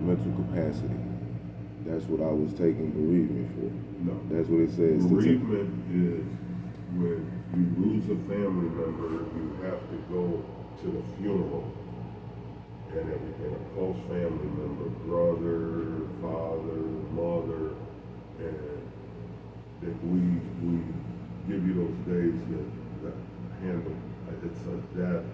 mental capacity. That's what I was taking bereavement for. No. That's what it says. Bereavement is when you lose a family member, you have to go to the funeral and everything. A close family member, brother, father, mother, and that we give you those days that handle. It's a death,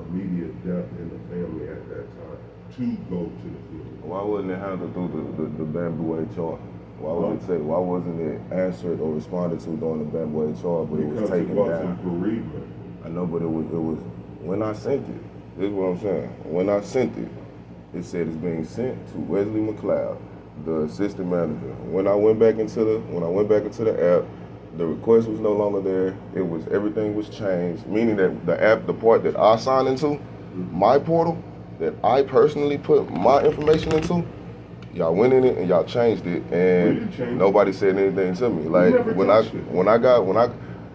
immediate death in the family at that time to go to the funeral. Why wasn't it handled through the Bamboo HR? Why wasn't it answered or responded to during the Bamboo HR, but it was taken down? Because it wasn't bereavement. I know, but it was when I sent it. This is what I'm saying. When I sent it, it said it's being sent to Wesley McLeod, the assistant manager. When I went back into the app, the request was no longer there. Everything was changed, meaning that the app, the part that I signed into, my portal, that I personally put my information into, y'all went in it and y'all changed it, and nobody said anything to me. Like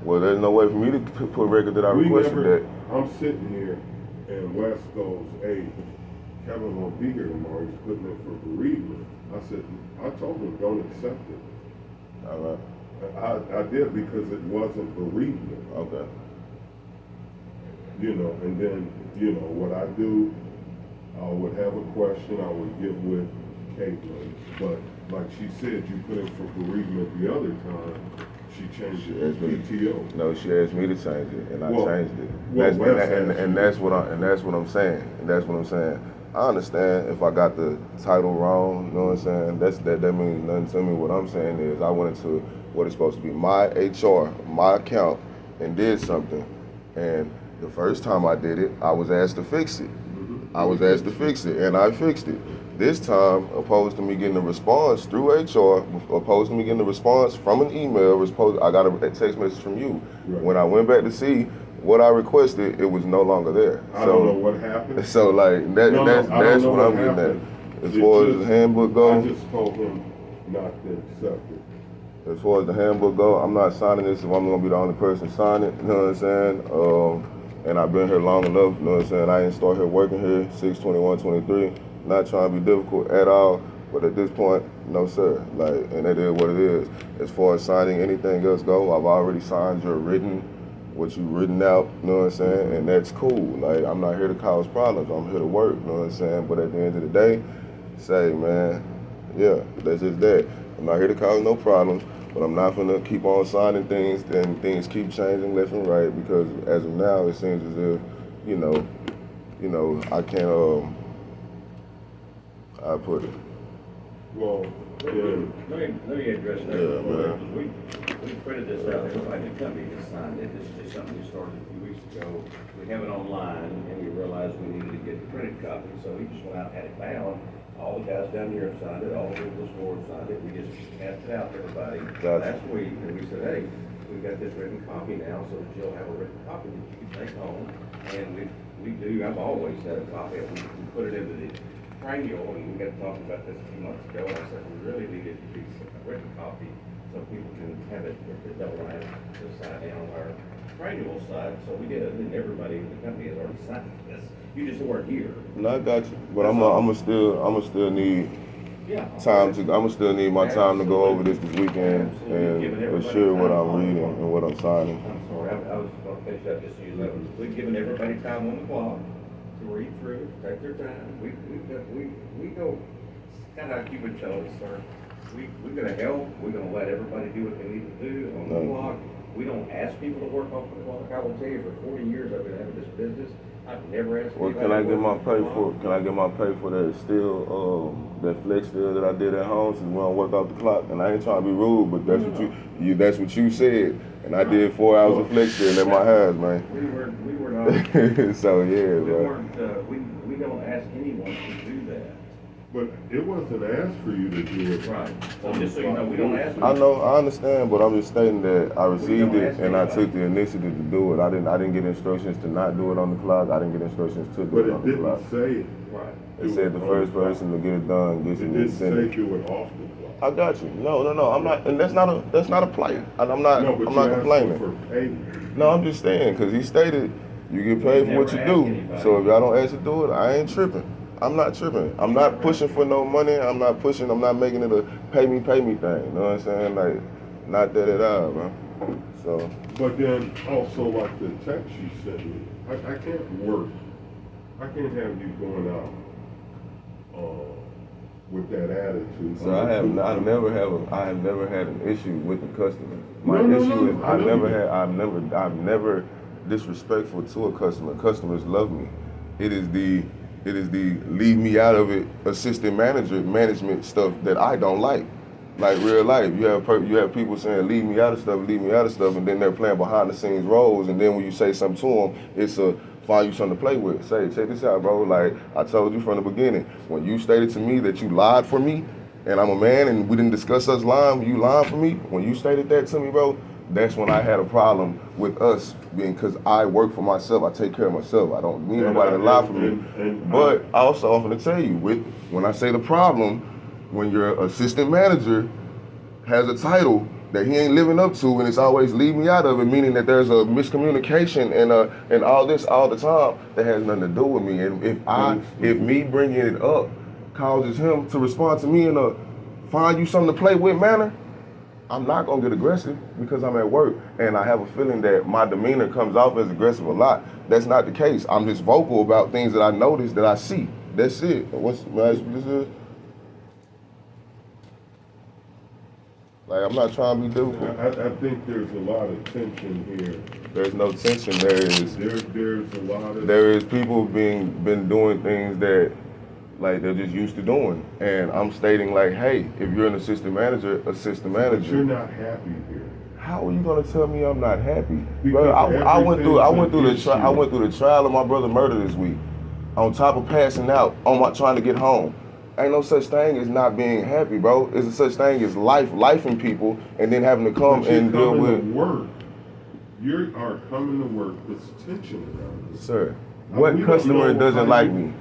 well, there's no way for me to put record that I requested that. I'm sitting here, and Wes goes, "Hey, Kevin won't be here tomorrow. He's putting in for bereavement." I told him, don't accept it. All right. I did because it wasn't bereavement. Okay. And then, what I do, I would have a question, I would get with Caitlin, but like she said, you put in for bereavement the other time, she changed it as PTO. No, she asked me to change it, and I changed it. And that's what I'm saying. I understand if I got the title wrong, you know what I'm saying? That means nothing to me. What I'm saying is I went into what is supposed to be my HR, my account, and did something. And the first time I did it, I was asked to fix it. And I fixed it. This time, opposed to me getting a response through HR, opposed to me getting a response from an email, I got a text message from you. Right. When I went back to see what I requested, it was no longer there. I don't know what happened. So like that's what I'm getting at. As far as the handbook go, I just told him not to accept it. As far as the handbook go, I'm not signing this if I'm gonna be the only person signing it, you know what I'm saying? And I've been here long enough, you know what I'm saying? I didn't start here working here, 6/21/23, not trying to be difficult at all, but at this point, no sir, like, and it is what it is. As far as signing anything else go, I've already signed your what you written out, you know what I'm saying? And that's cool, like, I'm not here to cause problems, I'm here to work, you know what I'm saying? But at the end of the day, say, man, yeah, that's just that. I'm not here to cause no problems, but I'm not gonna keep on signing things and things keep changing left and right because as of now it seems as if, I can't I put it. Well, let me address that. Yeah, man. We printed this out. Everybody in the company just signed it. This is just something we started a few weeks ago. We have it online, and we realized we needed to get the printed copy, so we just went out and had it bound. All the guys down here signed it. All the people store signed it. We just passed it out to everybody last week, and we said, hey, we've got this written copy now, so that you'll have a written copy that you can take home. And we do. I've always had a copy. We put it into the cranial, and we got talking about this a few months ago. And I said we really needed to be a written copy so people can have it if they don't want to sign down on our cranial side. So we did, and everybody in the company has already signed this. You just weren't here. No, I got you, but I'ma still need time to. I'ma still need my time to go over this weekend and assure what I'm reading and what I'm signing. I'm sorry, I was going to finish up just so you know. We've given everybody time on the clock to read through, take their time. We go kind of like you've been telling us, sir. We're going to help. We're going to let everybody do what they need to do on the clock. We don't ask people to work off the clock. I will tell you, for 40 years I've been having this business. I've never asked. Well, can I get my pay for that still that flex deal that I did at home since we don't work off the clock? And I ain't trying to be rude, but that's what you said. And I did 4 hours of flex deal in my house, man. We were not. So yeah, we bro. weren't. We don't ask anyone to do that. But it wasn't asked for you to do it. Right. So just so you know, we don't ask. I know, I understand, but I'm just stating that I received it and I took the initiative to do it. I didn't get instructions to not do it on the clock. I didn't get instructions to do it on the clock. But it didn't say Right. It said the first person to get it done gets it. it It sent. didn't say do it off the clock. I got you. No. I'm not, and that's not a plight. I'm not No, but I'm not you're complaining. asking for payment. No, I'm just saying because he stated you get paid for what you do. So if y'all don't ask to do it, I ain't tripping. I'm not tripping. I'm not pushing for no money. I'm not making it a pay me thing. You know what I'm saying? Like, not that at all, man. So. But then also like the text you sent me, I can't work. I can't have you going out with that attitude. So I have never had an issue with the customer. My No, issue is I I'm never disrespectful to a customer. Customers love me. It is the leave me out of it assistant management stuff that I don't like. Like real life, you have people saying leave me out of stuff, and then they're playing behind the scenes roles, and then when you say something to them, it's a find you something to play with. Say, check this out, bro. Like I told you from the beginning, when you stated to me that you lied for me, and I'm a man, and we didn't discuss us lying, you lying for me. When you stated that to me, bro, that's when I had a problem with us being, because I work for myself. I take care of myself. I don't need nobody to lie for me. But I also often to tell you, when I say the problem, when your assistant manager has a title that he ain't living up to, and it's always leave me out of it, meaning that there's a miscommunication and all this all the time that has nothing to do with me. And if me bringing it up causes him to respond to me in a find you something to play with manner, I'm not gonna get aggressive because I'm at work, and I have a feeling that my demeanor comes off as aggressive a lot. That's not the case. I'm just vocal about things that I notice that I see. That's it. May I ask what this is? Like, I'm not trying to be difficult. I think there's a lot of tension here. There's no tension. There's a lot of. There is people been doing things that like they're just used to doing, and I'm stating like, hey, if you're an assistant manager. But you're not happy here. How are you gonna tell me I'm not happy? Because Bro, I went through everything's the trial of my brother murder this week, on top of passing out, trying to get home. Ain't no such thing as not being happy, bro. It's a such thing as lifing people, and then having to come and deal with. Work. You are coming to work. There's tension around this. Sir, what customer doesn't like me?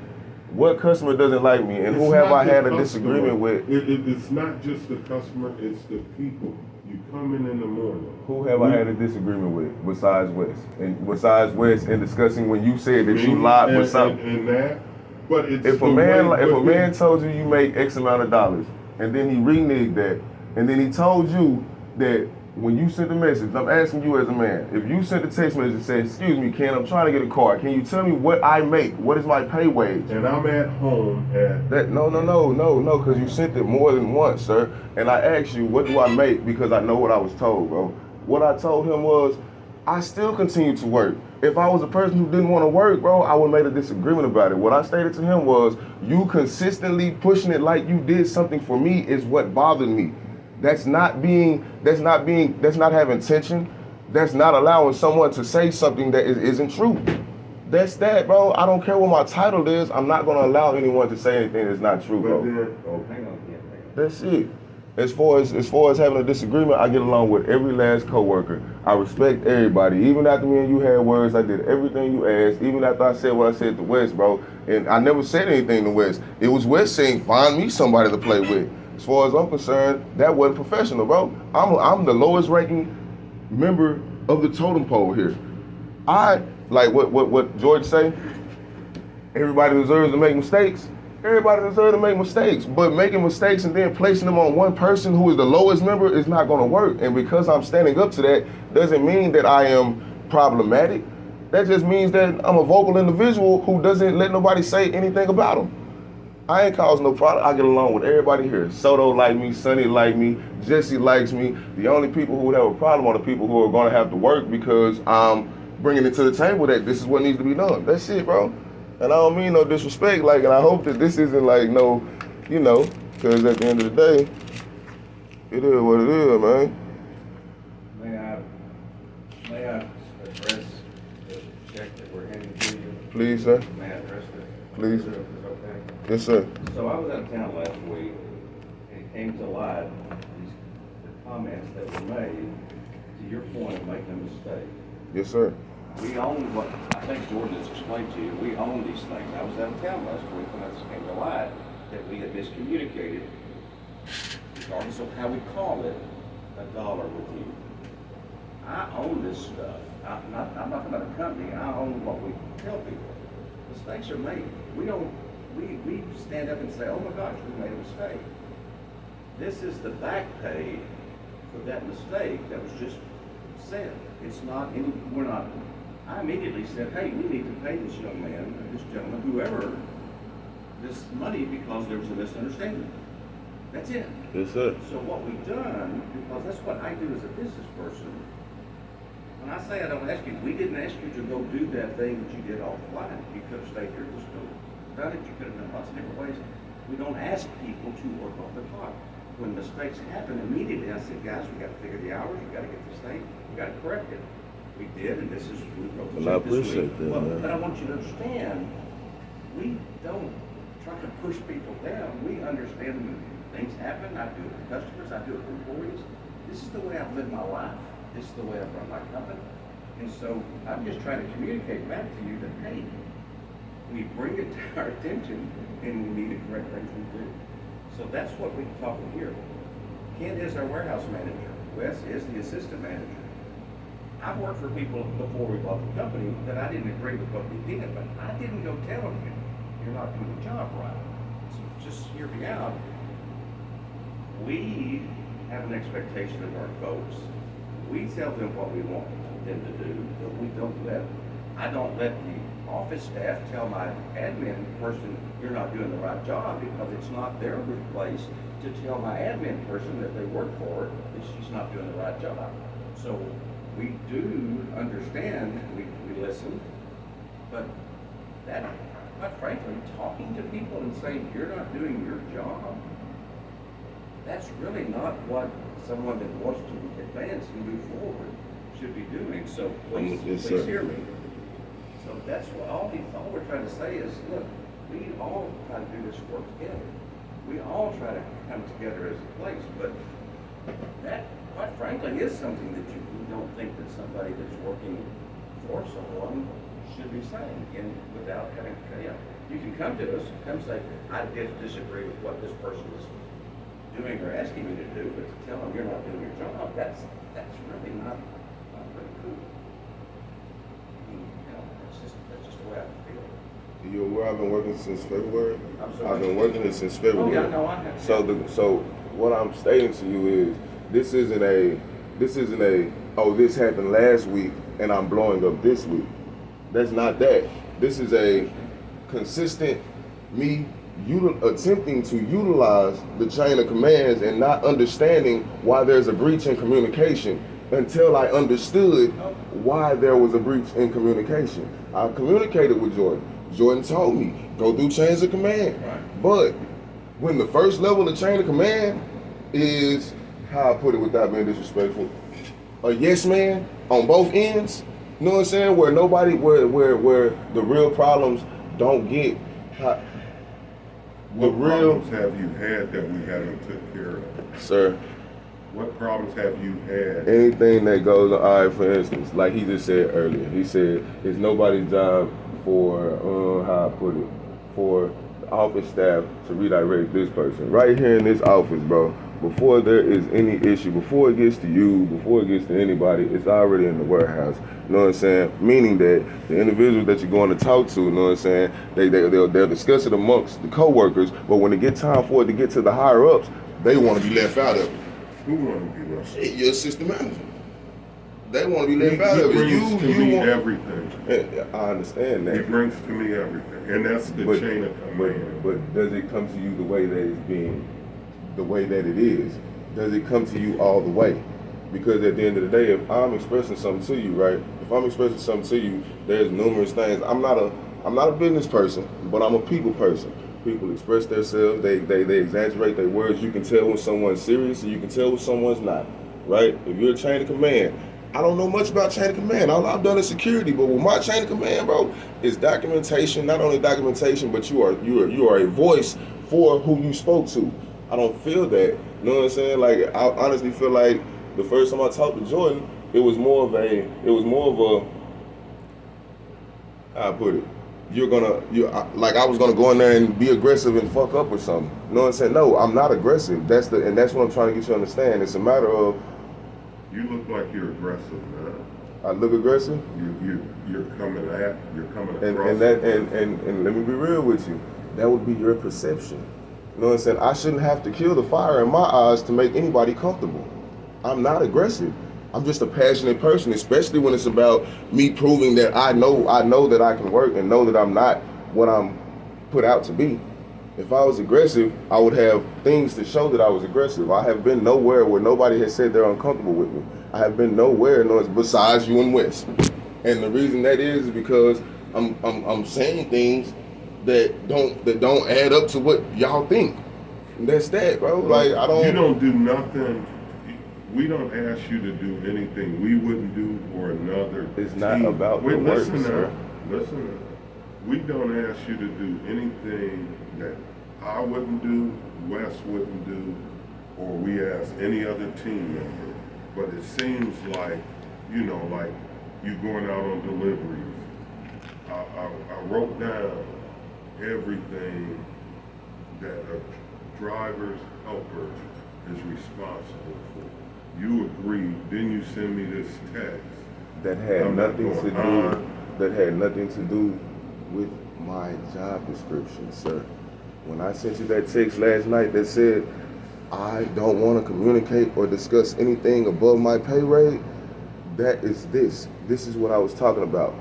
What customer doesn't like me, and who have I had a disagreement with? It's not just the customer, it's the people. You come in the morning. Who have I had a disagreement with besides Wes? And besides Wes, in discussing when you said that you lied with something. And that, but it's if a man told you you make X amount of dollars, and then he reneged that, and then he told you that when you sent the message, I'm asking you as a man, if you sent a text message and said, excuse me, Ken, I'm trying to get a car. Can you tell me what I make? What is my pay wage? And I'm at home at... No, because you sent it more than once, sir. And I asked you, what do I make? Because I know what I was told, bro. What I told him was, I still continue to work. If I was a person who didn't want to work, bro, I would have made a disagreement about it. What I stated to him was, you consistently pushing it like you did something for me is what bothered me. That's not having tension. That's not allowing someone to say something that isn't true. That's that, bro. I don't care what my title is. I'm not gonna allow anyone to say anything that's not true, bro. Hang on. That's it. As far as having a disagreement, I get along with every last coworker. I respect everybody. Even after me and you had words, I did everything you asked. Even after I said what I said to Wes, bro, and I never said anything to Wes. It was Wes saying, find me somebody to play with. As far as I'm concerned, that wasn't professional, bro. I'm the lowest ranking member of the totem pole here. I like what George say. Everybody deserves to make mistakes. Everybody deserves to make mistakes, but making mistakes and then placing them on one person who is the lowest member is not going to work. And because I'm standing up to that, doesn't mean that I am problematic. That just means that I'm a vocal individual who doesn't let nobody say anything about them. I ain't causing no problem. I get along with everybody here. Soto like me, Sonny like me, Jesse likes me. The only people who would have a problem are the people who are going to have to work because I'm bringing it to the table that this is what needs to be done. That's it, bro. And I don't mean no disrespect, like, and I hope that this isn't like no, because at the end of the day, it is what it is, man. May I address the check that we're handing to you? Please, sir. May I address it? Please. Is it okay? Yes, sir. So I was out of town last week, and it came to light, the comments that were made, to your point of making a mistake. Yes, sir. We own what, I think Jordan has explained to you, we own these things. I was out of town last week when it came to light that we had miscommunicated, regardless of how we call it, $1 with you. I own this stuff. I'm not talking about a company. I own what we tell people. Mistakes are made. We don't we stand up and say, oh my gosh, we made a mistake. This is the back pay for that mistake that was just said. It's not any, we're not, I immediately said, hey, we need to pay this young man, or this gentleman, whoever, this money because there was a misunderstanding. That's it. Yes, sir. So what we've done, because that's what I do as a business person, when I say I don't ask you, we didn't ask you to go do that thing that you did offline. You could have stayed here, just done it. You could have done lots of different ways. We don't ask people to work off the clock. When mistakes happen, immediately I said, guys, we got to figure the hours. We got to get this thing. We got to correct it. We did, and this is we wrote And I appreciate that, well, man. but I want you to understand, we don't try to push people down. We understand when things happen. I do it with customers. I do it with employees. This is the way I've lived my life. This is the way I've run my company. And so I'm just trying to communicate back to you that, hey, we bring it to our attention and we need to correct things we do. So that's what we're talking here. Ken is our warehouse manager. Wes is the assistant manager. I've worked for people before we bought the company that I didn't agree with what we did, but I didn't go tell them, you're not doing the job right. So just hear me out. We have an expectation of our folks. We tell them what we want them to do, but I don't let the office staff tell my admin person, you're not doing the right job, because it's not their place to tell my admin person that they work for that she's not doing the right job. So we do understand, we listen, but that, quite frankly, talking to people and saying you're not doing your job, that's really not what someone that wants to advance and move forward should be doing. So please, Yes, please sir. hear me. So that's what all we're trying to say is, look, we all try to do this work together. We all try to come together as a place, but that, quite frankly, is something that you don't think that somebody that's working for someone should be saying, and without having to pay up. You can come to us, come say, I disagree with what this person is doing or asking me to do, but to tell them you're not doing your job, that's really not really cool. That's just the way I feel. You aware I've been working since February? I'm sorry? I've been working here since February. Oh, yeah, no, I have. So what I'm stating to you is this isn't a oh, this happened last week and I'm blowing up this week. That's not that. This is a consistent me attempting to utilize the chain of commands and not understanding why there's a breach in communication until I understood why there was a breach in communication. I communicated with Jordan. Jordan told me, go through chains of command. Right. But when the first level of chain of command is, how I put it without being disrespectful, a yes man on both ends, you know what I'm saying? Where nobody, where the real problems don't get, What problems have you had that we haven't took care of? sir, What problems have you had? anything that goes on, all right, for instance, like he just said earlier, he said it's nobody's job for, how I put it, for the office staff to redirect this person. Right here in this office, bro, before there is any issue, before it gets to you, before it gets to anybody, it's already in the warehouse. You know what I'm saying? Meaning that the individuals that you're going to talk to, you know what I'm saying, they'll discuss it amongst the co-workers, but when it gets time for it to get to the higher ups, they want to be left out of it. Who want to be left? Shit, you're assistant manager. They want to be left out He of it. brings to me want everything. I understand that. He brings to me everything, and that's the chain of command. But does it come to you the way that it's being, the way that it is? Does it come to you all the way? Because at the end of the day, if I'm expressing something to you, right? If I'm expressing something to you, there's numerous things. I'm not a business person, but I'm a people person. People express themselves. They exaggerate their words. You can tell when someone's serious, and you can tell when someone's not. Right? If you're a chain of command, I don't know much about chain of command. All I've done is security, but with my chain of command, bro, is documentation. Not only documentation, but you are a voice for who you spoke to. I don't feel that. You know what I'm saying? Like, I honestly feel like the first time I talked to Jordan, it was more of a, how I put it, like I was gonna go in there and be aggressive and fuck up or something. You know what I'm saying? No, I'm not aggressive. That's what I'm trying to get you to understand. It's a matter of, You look like you're aggressive, man. I look aggressive. You're coming across. And let me be real with you. that would be your perception. You know what I'm saying? I shouldn't have to kill the fire in my eyes to make anybody comfortable. I'm not aggressive. I'm just a passionate person, especially when it's about me proving that I know that I can work and know that I'm not what I'm put out to be. If I was aggressive, I would have things to show that I was aggressive. I have been nowhere where nobody has said they're uncomfortable with me. I have been nowhere besides you and Wes. And the reason that is because I'm saying things that don't add up to what y'all think. And that's that, bro. Like I don't. You don't do nothing. We don't ask you to do anything we wouldn't do for another. It's not team. about the work, sir. Listen. We don't ask you to do anything that I wouldn't do, Wes wouldn't do, or we ask any other team member. But it seems like, like you going out on deliveries. I wrote down everything that a driver's helper is responsible for. You agreed, then you send me this text. That had nothing to do with my job description, sir. When I sent you that text last night that said I don't want to communicate or discuss anything above my pay rate, that is this. This is what I was talking about.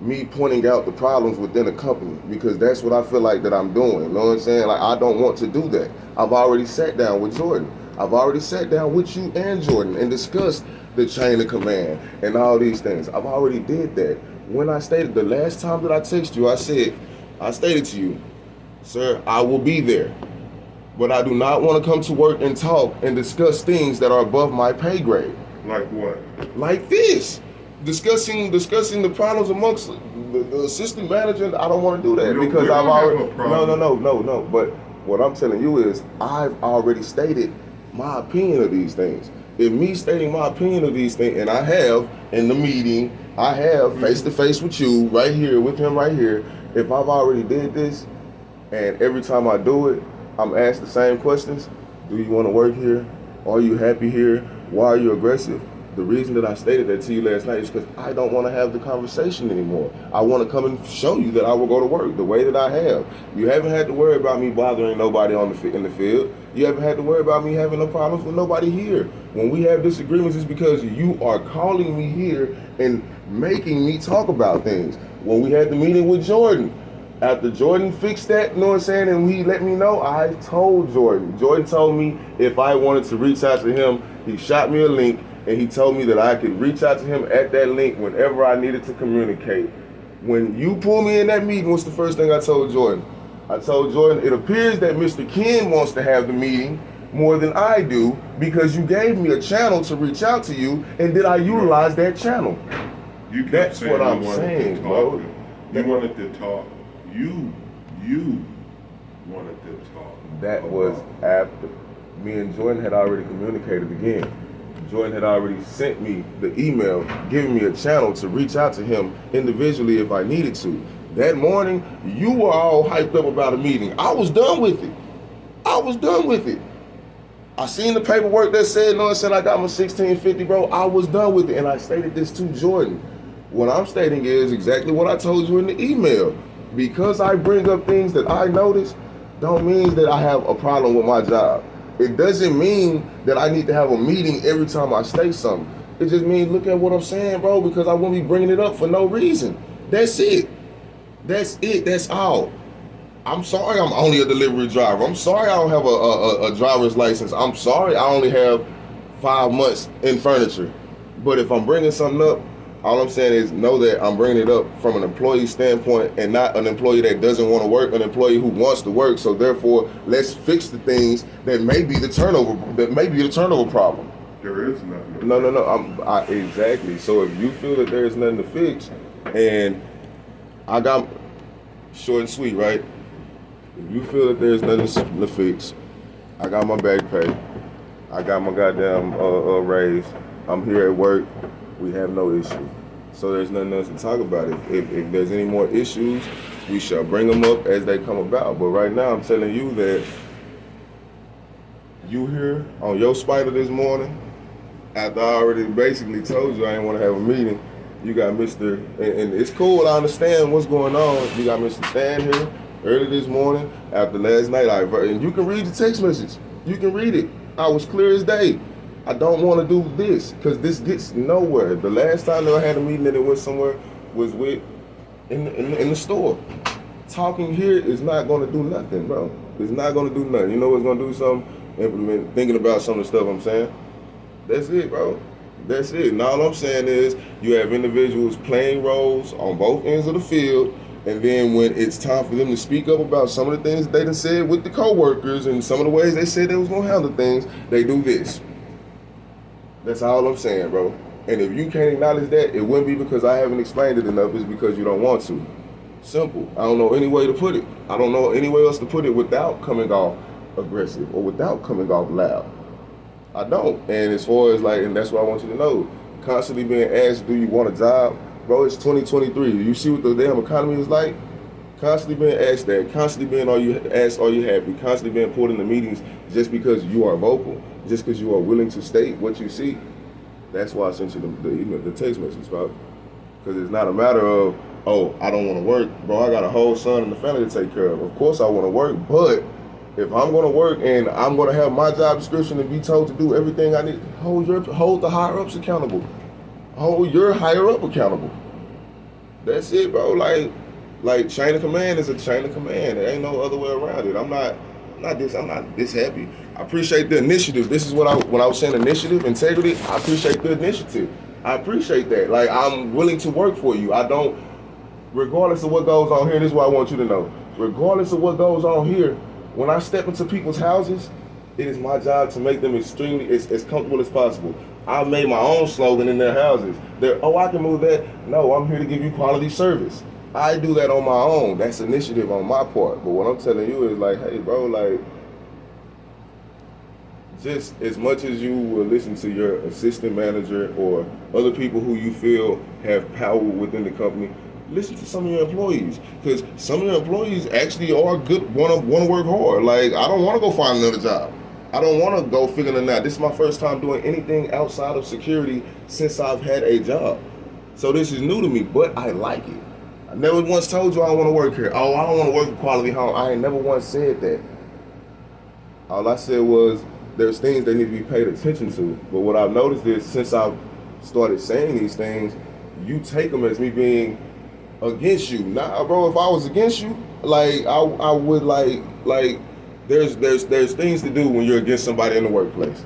Me pointing out the problems within a company, because that's what I feel like that I'm doing. You know what I'm saying? Like I don't want to do that. I've already sat down with Jordan. I've already sat down with you and Jordan and discussed the chain of command and all these things. I've already did that. When I stated the last time that I texted you, I stated to you, sir, I will be there. But I do not want to come to work and talk and discuss things that are above my pay grade. Like what? Like this. Discussing the problems amongst the assistant manager. I don't want to do that because I've already no. But what I'm telling you is I've already stated my opinion of these things. If me stating my opinion of these things, and I have in the meeting, I have face to face with you right here, with him right here. If I've already did this, and every time I do it, I'm asked the same questions. Do you want to work here? Are you happy here? Why are you aggressive? The reason that I stated that to you last night is because I don't want to have the conversation anymore. I want to come and show you that I will go to work the way that I have. You haven't had to worry about me bothering nobody in the field. You haven't had to worry about me having no problems with nobody here. When we have disagreements, it's because you are calling me here and making me talk about things. When we had the meeting with Jordan, after Jordan fixed that, you know what I'm saying, and he let me know, I told Jordan. Jordan told me if I wanted to reach out to him, he shot me a link, and he told me that I could reach out to him at that link whenever I needed to communicate. When you pulled me in that meeting, what's the first thing I told Jordan? I told Jordan, it appears that Mr. Ken wants to have the meeting more than I do because you gave me a channel to reach out to you, and did I utilize that channel? That's what I'm saying, bro. You wanted to talk. You wanted to talk. That was after me and Jordan had already communicated again. Jordan had already sent me the email giving me a channel to reach out to him individually if I needed to. That morning, you were all hyped up about a meeting. I was done with it. I seen the paperwork that said, no, it said I got my 1650, bro. I was done with it, and I stated this to Jordan. What I'm stating is exactly what I told you in the email. Because I bring up things that I notice, don't mean that I have a problem with my job. It doesn't mean that I need to have a meeting every time I state something. It just means look at what I'm saying, bro, because I won't be bringing it up for no reason. That's it. That's all. I'm sorry I'm only a delivery driver. I'm sorry I don't have a driver's license. I'm sorry I only have 5 months in furniture. But if I'm bringing something up, all I'm saying is know that I'm bringing it up from an employee standpoint and not an employee that doesn't want to work, an employee who wants to work. So therefore, let's fix the things that may be the turnover problem. There is nothing. No. Exactly. So if you feel that there's nothing to fix, and I got short and sweet, right? If you feel that there's nothing to fix, I got my back pay. I got my goddamn raise. I'm here at work. We have no issue. So there's nothing else to talk about. If there's any more issues, we shall bring them up as they come about. But right now, I'm telling you that you here on your spider this morning, after I already basically told you I didn't want to have a meeting, you got Mr. And it's cool, I understand what's going on. You got Mr. Stan here, early this morning after last night. And you can read the text message. You can read it. I was clear as day. I don't want to do this because this gets nowhere. The last time that I had a meeting that it went somewhere was with in the store. Talking here is not going to do nothing, bro. It's not going to do nothing. You know what's going to do something? Implement, thinking about some of the stuff I'm saying. That's it, bro. That's it. And all I'm saying is you have individuals playing roles on both ends of the field, and then when it's time for them to speak up about some of the things they done said with the coworkers and some of the ways they said they was gonna handle things, they do this. That's all I'm saying, bro. And if you can't acknowledge that, it wouldn't be because I haven't explained it enough, it's because you don't want to. Simple. I don't know any way to put it. I don't know any way else to put it without coming off aggressive or without coming off loud. I don't. And as far as like, and that's what I want you to know, constantly being asked, do you want a job? Bro, it's 2023. You see what the damn economy is like? Constantly being asked that, constantly being asked, are you happy? Constantly being pulled into meetings just because you are vocal, just because you are willing to state what you see. That's why I sent you the text message, bro. Because it's not a matter of, oh, I don't want to work. Bro, I got a whole son and a family to take care of. Of course I want to work, but if I'm going to work and I'm going to have my job description and be told to do everything I need, hold the higher ups accountable. Hold your higher up accountable. That's it, bro. Like chain of command is a chain of command. There ain't no other way around it. I'm not this happy. I appreciate the initiative. This is when I was saying initiative, integrity, I appreciate the initiative. I appreciate that. Like, I'm willing to work for you. I don't, regardless of what goes on here, this is what I want you to know. Regardless of what goes on here, when I step into people's houses, it is my job to make them extremely as comfortable as possible. I made my own slogan in their houses. I can move that. No, I'm here to give you quality service. I do that on my own. That's initiative on my part. But what I'm telling you is like, hey, bro, like, just as much as you will listen to your assistant manager or other people who you feel have power within the company, listen to some of your employees, because some of your employees actually are good, want to work hard. Like, I don't want to go find another job. I don't want to go figuring it out. This is my first time doing anything outside of security since I've had a job. So this is new to me, but I like it. I never once told you I don't want to work here. Oh, I don't want to work for Quality Home. I ain't never once said that. All I said was there's things they need to be paid attention to. But what I've noticed is since I've started saying these things, you take them as me being against you. Nah, bro, if I was against you, like I would like there's things to do when you're against somebody in the workplace.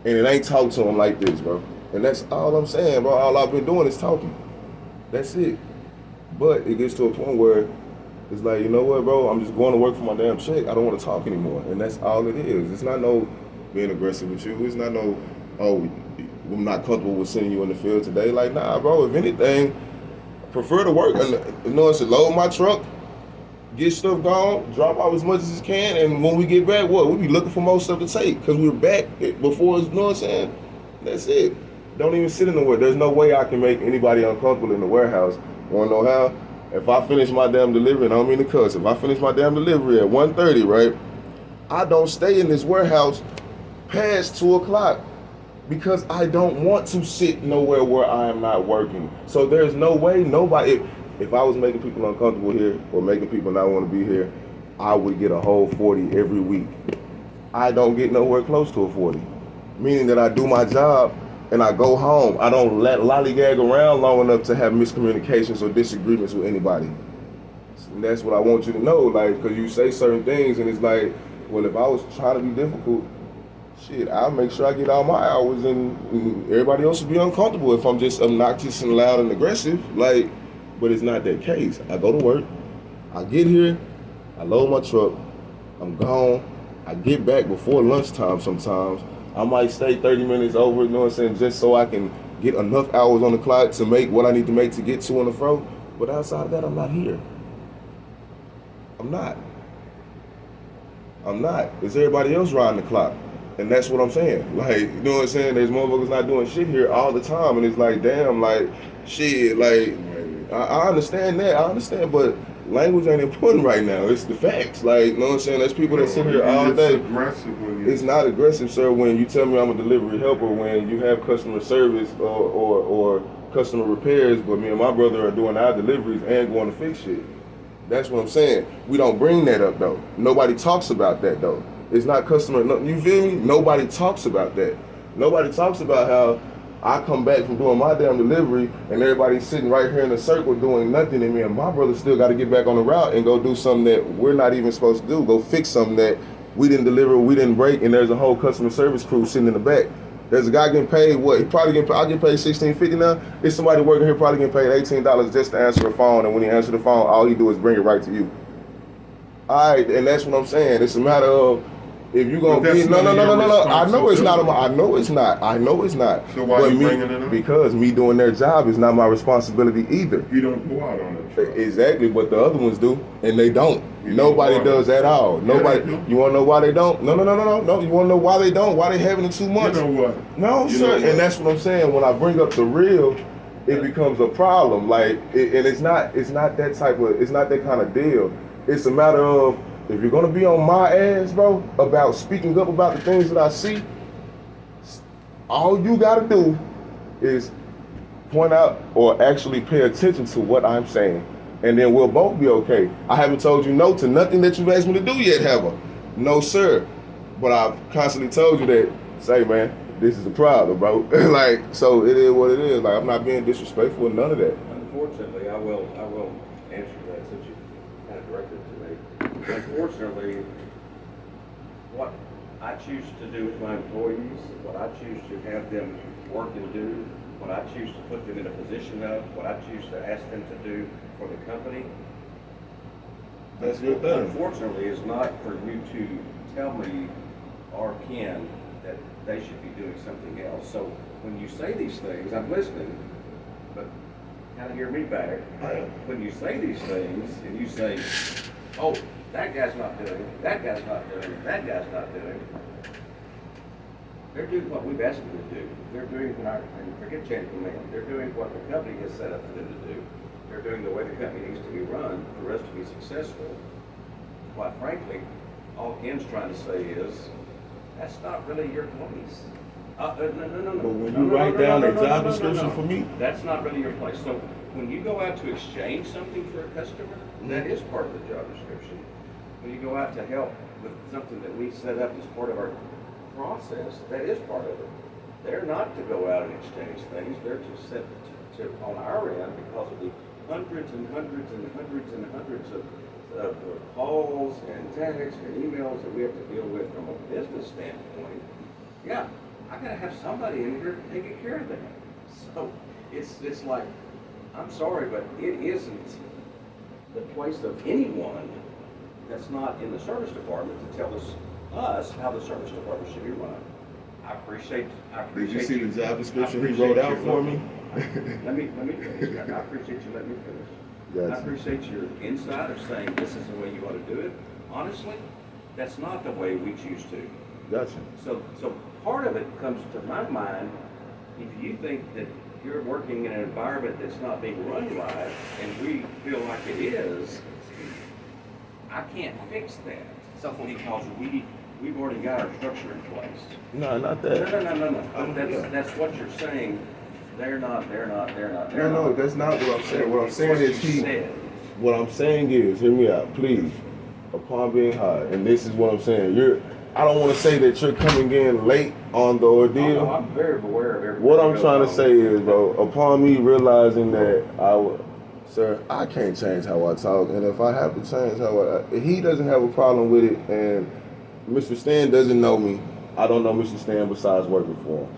And it ain't talk to them like this, bro. And that's all I'm saying, bro. All I've been doing is talking. That's it. But it gets to a point where it's like, you know what, bro, I'm just going to work for my damn check. I don't want to talk anymore. And that's all it is. It's not no being aggressive with you. It's not no, oh, I'm not comfortable with sending you in the field today. Like, nah, bro, if anything, prefer to work. You know, it's to load my truck, get stuff gone, drop off as much as it can, and when we get back, we be looking for more stuff to take because we're back before, you know what I'm saying? That's it. Don't even sit in the work. There's no way I can make anybody uncomfortable in the warehouse. Wanna know how? If I finish my damn delivery, and I don't mean to cuss, if I finish my damn delivery at 1:30, right, I don't stay in this warehouse past 2 o'clock because I don't want to sit nowhere where I am not working. So there's no way nobody, if I was making people uncomfortable here or making people not want to be here, I would get a whole 40 every week. I don't get nowhere close to a 40, meaning that I do my job and I go home. I don't lollygag around long enough to have miscommunications or disagreements with anybody. And that's what I want you to know, like, because you say certain things and it's like, well, if I was trying to be difficult, shit, I'll make sure I get all my hours and everybody else will be uncomfortable if I'm just obnoxious and loud and aggressive. Like, but it's not that case. I go to work, I get here, I load my truck, I'm gone, I get back before lunchtime sometimes. I might stay 30 minutes over, you know what I'm saying, just so I can get enough hours on the clock to make what I need to make to get to and fro. But outside of that, I'm not here. I'm not. It's everybody else riding the clock. And that's what I'm saying. Like, you know what I'm saying? There's motherfuckers not doing shit here all the time. And it's like, damn, like, shit, like, I understand that. I understand, but language ain't important right now. It's the facts. Like, you know what I'm saying? There's people that sit here all day. It's not aggressive, sir, when you tell me I'm a delivery helper, when you have customer service or customer repairs, but me and my brother are doing our deliveries and going to fix shit. That's what I'm saying. We don't bring that up though. Nobody talks about that though. It's not customer. No, you feel me? Nobody talks about that. Nobody talks about how I come back from doing my damn delivery and everybody's sitting right here in a circle doing nothing, and me and my brother still got to get back on the route and go do something that we're not even supposed to do. Go fix something that we didn't deliver, we didn't break, and there's a whole customer service crew sitting in the back. There's a guy getting paid what? He probably getting. I get paid $16.50 now. It's somebody working here probably getting paid $18 just to answer the phone, and when he answers the phone, all he do is bring it right to you. All right, and that's what I'm saying. It's a matter of if you're gonna But be that's no. none of your I know it's not. responsibility. I know it's not. I know it's not. So why But you me, bringing it up? because me doing their job is not my responsibility either. You don't go out on a truck. Exactly what the other ones do, and they don't. You Nobody don't go does on at a all. truck. Yeah, Nobody. they do. You want to know why they don't? No. You want to know why they don't? Why they having it 2 months? You know what? No, You sir. know what? And that's what I'm saying. When I bring up the real, it becomes a problem. Like, and it's not that type of. It's not that kind of deal. It's a matter of if you're gonna be on my ass, bro, about speaking up about the things that I see. All you gotta do is point out or actually pay attention to what I'm saying, and then we'll both be okay. I haven't told you no to nothing that you've asked me to do yet, have I? No, sir. But I've constantly told you that, say, man, this is a problem, bro. Like, so it is what it is. Like, I'm not being disrespectful, none of that. Unfortunately, I will answer that since you kind of directed it to me. Unfortunately, what I choose to do with my employees, what I choose to have them work and do, what I choose to put them in a position of, what I choose to ask them to do for the company, That's your thing. unfortunately, is not for you to tell me or Ken that they should be doing something else. So when you say these things, I'm listening, but kind of hear me back. When you say these things and you say, oh, that guy's not doing it, that guy's not doing it, that guy's not doing it, they're doing what we've asked them to do. They're doing what and forget chain of command, they're doing what the company has set up for them to do. They're doing the way the company needs to be run for us to be successful. Quite frankly, all Ken's trying to say is, that's not really your place. No. But when you write down a job description for me, That's not really your place. So when you go out to exchange something for a customer, that is part of the job description. When you go out to help with something that we set up as part of our process, that is part of it. They're not to go out and exchange things. They're to set to on our end, because of the hundreds and hundreds and hundreds and hundreds of calls and texts and emails that we have to deal with from a business standpoint. Yeah, I gotta have somebody in here taking care of that. So it's like, I'm sorry, but it isn't the place of anyone that's not in the service department to tell us how the service department should be run. I appreciate. did you see the job description he appreciate wrote out your for look. me? Let me finish. I appreciate you letting me finish. Gotcha. I appreciate your insight of saying this is the way you ought to do it. Honestly, that's not the way we choose to. Gotcha. So part of it comes to my mind, if you think that you're working in an environment that's not being run right, and we feel like it is, I can't fix that. Because we've already got our structure in place. No, not that. No. That's what you're saying. They're not. No, that's not what I'm saying. What I'm saying is said. what I'm saying is, hear me out, please. Upon being hired, and this is what I'm saying. I don't want to say that you're coming in late on the ordeal. Oh, no, I'm very aware of everything. What I'm trying to say is, bro, upon me realizing that sir, I can't change how I talk, and if I have to change he doesn't have a problem with it, and Mr. Stan doesn't know me. I don't know Mr. Stan besides working for him.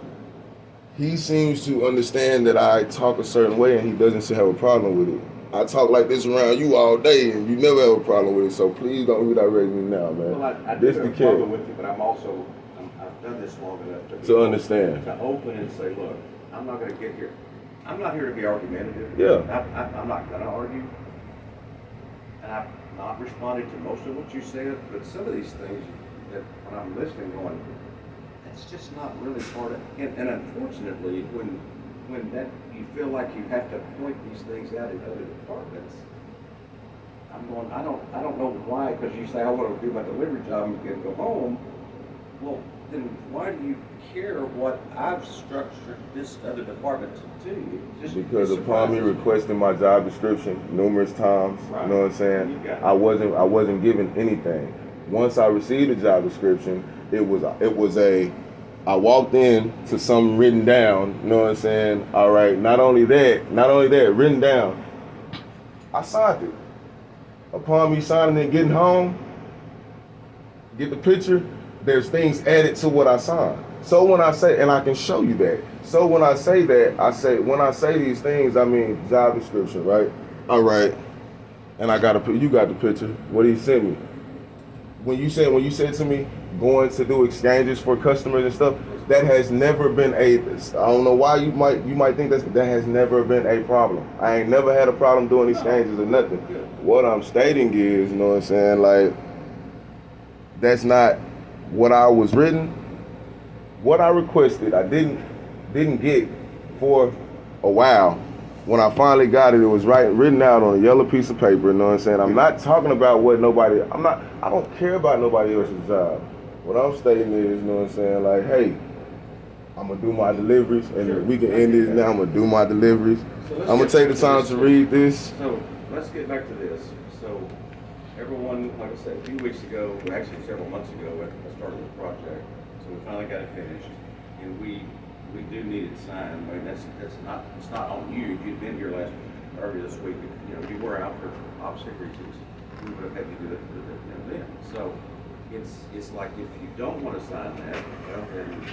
He seems to understand that I talk a certain way, and he doesn't have a problem with it. I talk like this around you all day, and you never have a problem with it. So please don't redirect me now, man. Well, I do This have the a problem kid with you, but I've done this long enough to understand. to open and say, look, I'm not going to get here. I'm not here to be argumentative. Yeah. I'm not going to argue. And I've not responded to most of what you said, but some of these things that when I'm listening going, that's just not really part of, and unfortunately, when that you feel like you have to point these things out in other departments, I don't know why, because you say I want to do my delivery job and can go home. Well, then why do you care what I've structured this other department to do? Because it upon me surprises me. requesting my job description numerous times, Right. you know what I'm saying? You got it. I wasn't given anything. Once I received the job description, it was I walked in to something written down, you know what I'm saying? All right, not only that, written down, I signed it. Upon me signing and getting home, get the picture, there's things added to what I signed. So when I say, and I can show you that. So when I say that, when I say these things, I mean job description, right? All right. And you got the picture. What he sent me. When you said to me, going to do exchanges for customers and stuff, that has never been I don't know why you might think that has never been a problem. I ain't never had a problem doing exchanges or nothing. What I'm stating is, you know what I'm saying, like, that's not what I was written. What I requested, I didn't get for a while. When I finally got it, it was written out on a yellow piece of paper, you know what I'm saying? I'm not talking about I don't care about nobody else's job. What I'm stating is, you know what I'm saying, like, hey, I'm gonna do my deliveries, and we can end this now. I'm gonna do my deliveries. I'm gonna take the time to read this. So let's get back to this. So everyone, like I said, a few weeks ago, well, actually several months ago, I started the project. So we finally got it finished, and we do need it signed. I mean, it's not on you. If you'd been here earlier this week, you know, if you were out for obstacle reasons, we would have had to do it then. So it's like if you don't want to sign that, well, then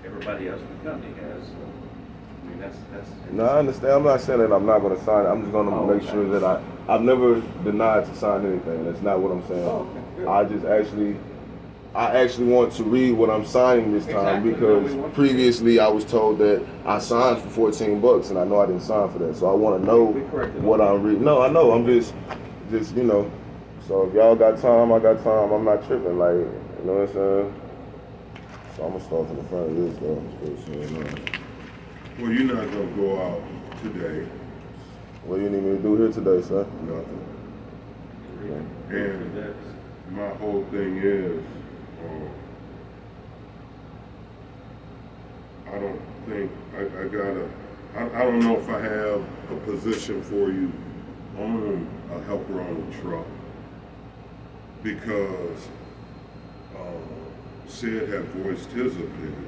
everybody else in the company has. I mean, that's. No, I understand. I'm not saying that I'm not going to sign it. I'm just going to make sure that I've never denied to sign anything. That's not what I'm saying. Oh, okay, good. I actually want to read what I'm signing this time Exactly. because No, we want previously I was told that I signed for $14 and I know I didn't sign for that. So I want to know We corrected what all I'm reading. No, I know. I'm just, you know. So if y'all got time, I got time. I'm not tripping. Like, you know what I'm saying? So I'm going to start from the front of this, though. Well, you're not gonna go out today. What do you need me to do here today, sir? Nothing. And And my whole thing is, I don't think I don't know if I have a position for you on a helper on the truck because Sid had voiced his opinion.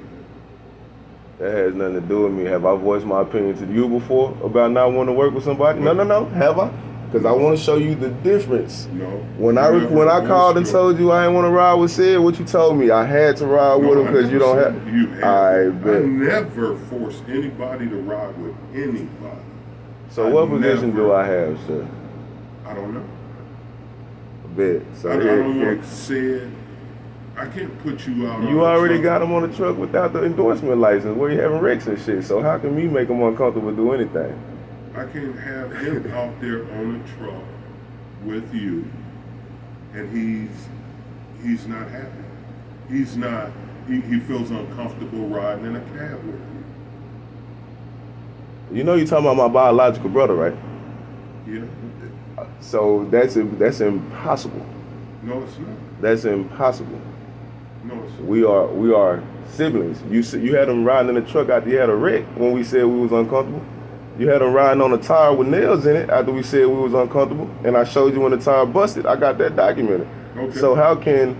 That has nothing to do with me. Have I voiced my opinion to you before about not wanting to work with somebody? No. Have I? Because I want to show you the difference. No. When I called and told you I didn't want to ride with Sid, what you told me? I had to ride with him because you don't have. You have. I bet. I never force anybody to ride with anybody. So what position do I have, sir? I don't know. Bet. So I here, don't want Sid. I can't put you out. you on already the got truck. him on the truck without the endorsement license where you having wrecks and shit. So how can me make him uncomfortable to do anything? I can't have him out there on a truck with you, and he's not happy. He's not. He feels uncomfortable riding in a cab with you. You know you're talking about my biological brother, right? Yeah. So that's impossible. No, it's not. That's impossible. No, it's not. We are siblings. You had him riding in the truck after you had a wreck when we said we was uncomfortable. You had him riding on a tire with nails in it after we said we was uncomfortable, and I showed you when the tire busted. I got that documented. Okay. So how can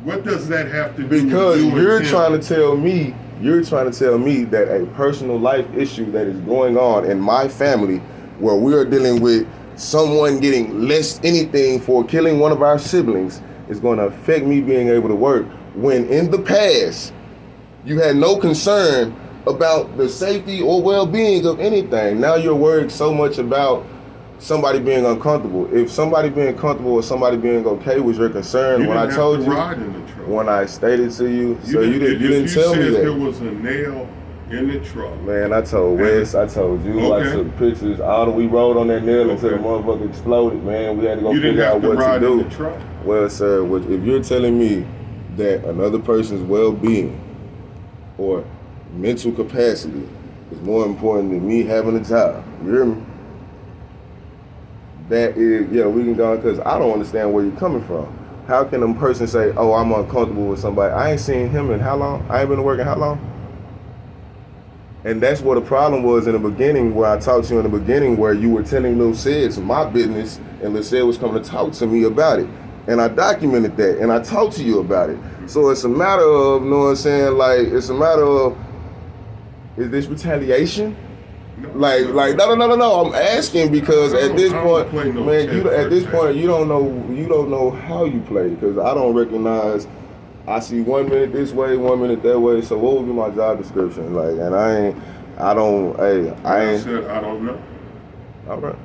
What does that have to do? because with you you're and him? trying to tell me that a personal life issue that is going on in my family where we are dealing with someone getting less anything for killing one of our siblings is going to affect me being able to work when in the past you had no concern about the safety or well-being of anything. Now you're worried so much about somebody being uncomfortable. If somebody being comfortable or somebody being okay was your concern, You when I didn't told have to you, ride in the truck. when I stated to you, so you didn't tell me You said there that. was a nail in the truck. Man, I told Wes, I told you, Okay. I took pictures. We rode on that nail until the Okay. motherfucker exploded, man. We had to go You didn't figure have out to what to ride do. in the truck. Well, sir, if you're telling me that another person's well-being or mental capacity is more important than me having a job, you hear me? That is, yeah, we can go on because I don't understand where you're coming from. How can a person say, oh, I'm uncomfortable with somebody? I ain't seen him in how long? I ain't been working how long? And that's what the problem was in the beginning, where I talked to you in the beginning, where you were telling Lil Sid my business, and Lil Sid was coming to talk to me about it. And I documented that, and I talked to you about it. So it's a matter of, you know what I'm saying, like, it's a matter of, is this retaliation? No, No. I'm asking because at this point, no man, tit at for this tat. point, you don't know how you play, because I don't recognize. I see 1 minute this way, 1 minute that way. So what would be my job description? Like, and I ain't. I said I don't know. All right.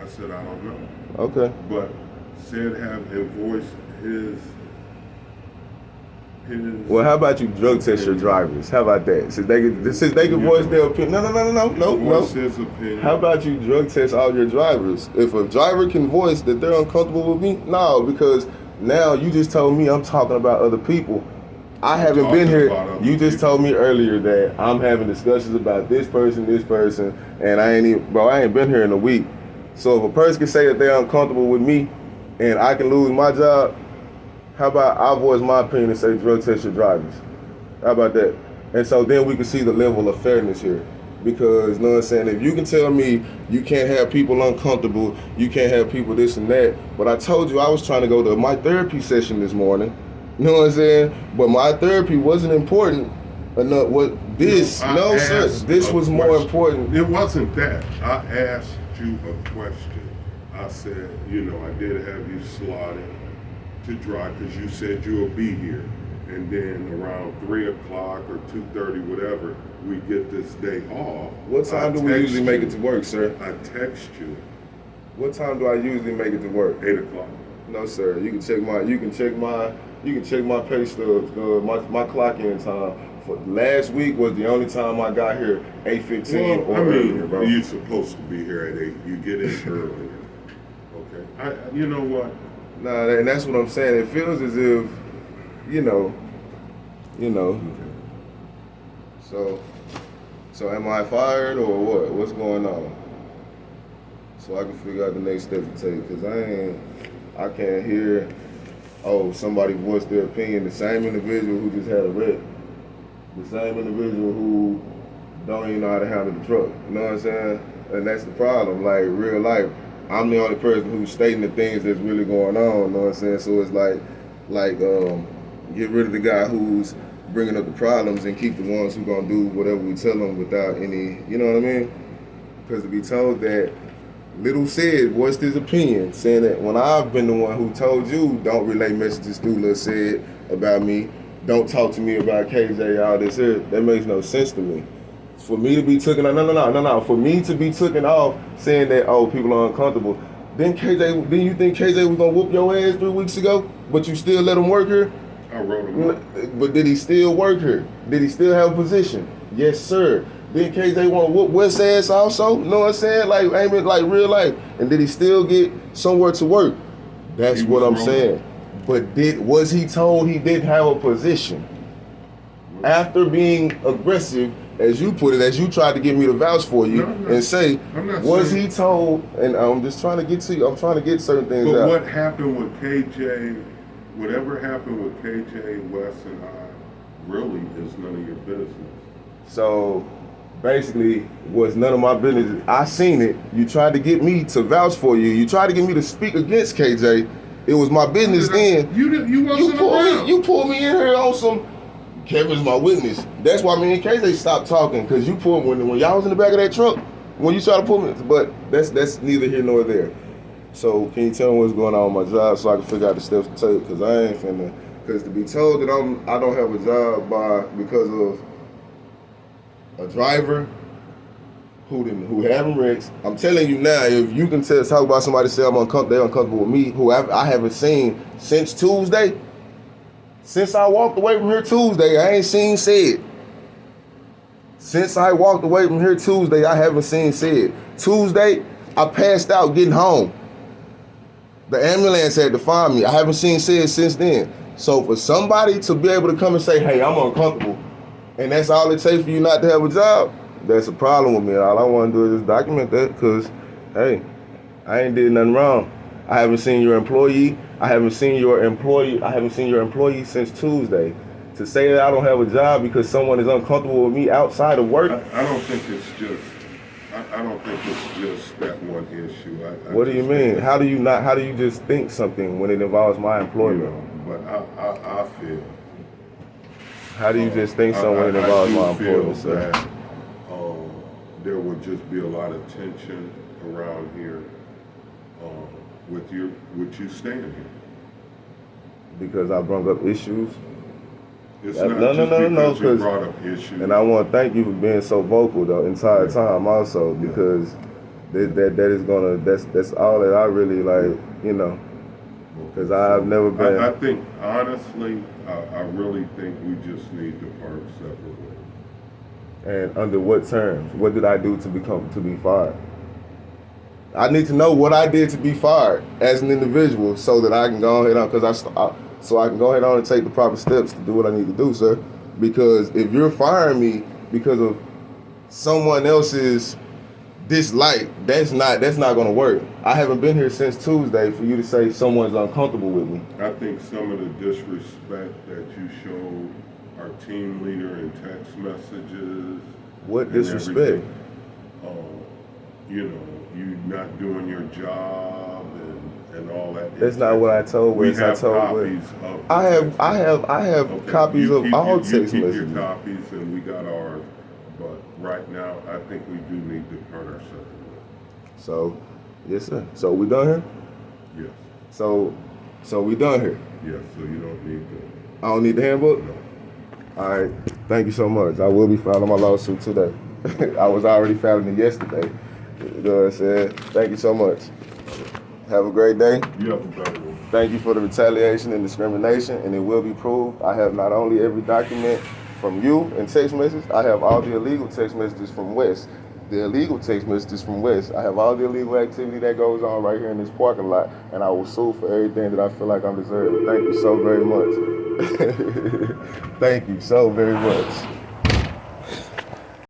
I said I don't know. Okay. But said have voiced his. Well, how about you drug test your drivers? How about that? Since they can voice their opinion. No. Voice his opinion. How about you drug test all your drivers? If a driver can voice that they're uncomfortable with me, no, because now you just told me I'm talking about other people. I haven't been here. You just told me earlier that I'm having discussions about this person, and I ain't been here in a week. So if a person can say that they're uncomfortable with me, and I can lose my job, how about I voice my opinion and say drug test your drivers? How about that? And so then we can see the level of fairness here. Because, you know what I'm saying, if you can tell me you can't have people uncomfortable, you can't have people this and that, but I told you I was trying to go to my therapy session this morning, you know what I'm saying? But my therapy wasn't important enough. This was more important. It wasn't that. I asked you a question. I said, I did have you slotted to drive because you said you'll be here, and then around 3 o'clock or 2:30, whatever, we get this day off. What time do we usually make it to work, sir? I text you. What time do I usually make it to work? 8 o'clock. No, sir. You can check my pay stubs. My clock in time. For last week was the only time I got here 8:15 or earlier, bro. You're supposed to be here at 8. You get in earlier. Okay. You know what? Nah, and that's what I'm saying. It feels as if, So am I fired or what? What's going on? So I can figure out the next step to take. Cause I can't hear, somebody voiced their opinion. The same individual who just had a wreck. The same individual who don't even know how to handle the truck. You know what I'm saying? And that's the problem. Like real life, I'm the only person who's stating the things that's really going on, you know what I'm saying? So it's like get rid of the guy who's bringing up the problems and keep the ones who gonna do whatever we tell them without any, you know what I mean? Because to be told that Little Sid voiced his opinion, saying that when I've been the one who told you don't relay messages through Lil Sid about me, don't talk to me about KJ, all this here, that makes no sense to me. For me to be taken, no. For me to be taken off saying that, people are uncomfortable, then you think KJ was gonna whoop your ass 3 weeks ago, but you still let him work here? I wrote him up. But did he still work here? Did he still have a position? Yes, sir. Then KJ want to whoop West ass also? You know what I'm saying? Like, aim it like real life. And did he still get somewhere to work? That's what I'm saying. But was he told he didn't have a position? After being aggressive, as you put it, as you tried to get me to vouch for you and say, was he told, and I'm just trying to get to you, I'm trying to get certain things out. But what happened with KJ, whatever happened with KJ, Wes, and I, really is none of your business. So, basically, was none of my business. I seen it. You tried to get me to vouch for you. You tried to get me to speak against KJ. It was my business then. You wasn't around. You pulled me in here on some, Kevin's my witness. That's why me and KJ stopped talking, because you pulled when y'all was in the back of that truck, when you tried to pull me. But that's neither here nor there. So can you tell me what's going on with my job so I can figure out the steps to take? Because I ain't finna. Because to be told that I don't have a job because of a driver who having wrecks, I'm telling you now, if you can talk about somebody say they're uncomfortable with me, who I haven't seen since Tuesday. Since I walked away from here Tuesday, I ain't seen Sid. Since I walked away from here Tuesday, I haven't seen Sid. Tuesday, I passed out getting home. The ambulance had to find me. I haven't seen Sid since then. So for somebody to be able to come and say, hey, I'm uncomfortable, and that's all it takes for you not to have a job, that's a problem with me. All I want to do is just document that, because, hey, I ain't did nothing wrong. I haven't seen your employee. I haven't seen your employee since Tuesday. To say that I don't have a job because someone is uncomfortable with me outside of work. I don't think it's just. I don't think it's just that one issue. What do you just mean? think How do you not? How do you just think something when it involves my you employment? know, but I feel. How do you just think something when it involves my I do feel employment, sir? that there would just be a lot of tension around here with you staying here. Because I brought up issues. It's No, not no, just no, no, no, because you 'cause- brought up issues. And I want to thank you for being so vocal the entire time, also, because that is gonna that's all that I really like, you know, because I've never been. I think honestly, I really think we just need to part separately. And under what terms? What did I do to be fired? I need to know what I did to be fired as an individual, so that I can go ahead on so I can go ahead on and take the proper steps to do what I need to do, sir. Because if you're firing me because of someone else's dislike, that's not going to work. I haven't been here since Tuesday for you to say someone's uncomfortable with me. I think some of the disrespect that you showed our team leader in text messages. What and disrespect? everything, you know, you not doing your job and all that. That's not what I told We Wes. I have told copies Wes. of. I the have text. copies You of keep all your- text You keep messages. your copies and we got ours, but right now, I think we do need to part ourselves. So, yes, sir. So we done here. Yes, So we done here. yes, so you don't need I don't need the handbook. to, no. All right. Thank you so much. I will be filing my lawsuit today. I was already filing it yesterday. You know what I'm saying? Thank you so much. Have a great day. You have a better one. Thank you for the retaliation and discrimination, and it will be proved. I have not only every document from you in text messages, I have all the illegal text messages from Wes. The illegal text messages from Wes. I have all the illegal activity that goes on right here in this parking lot, and I will sue for everything that I feel like I'm deserving. Thank you so very much. Thank you so very much.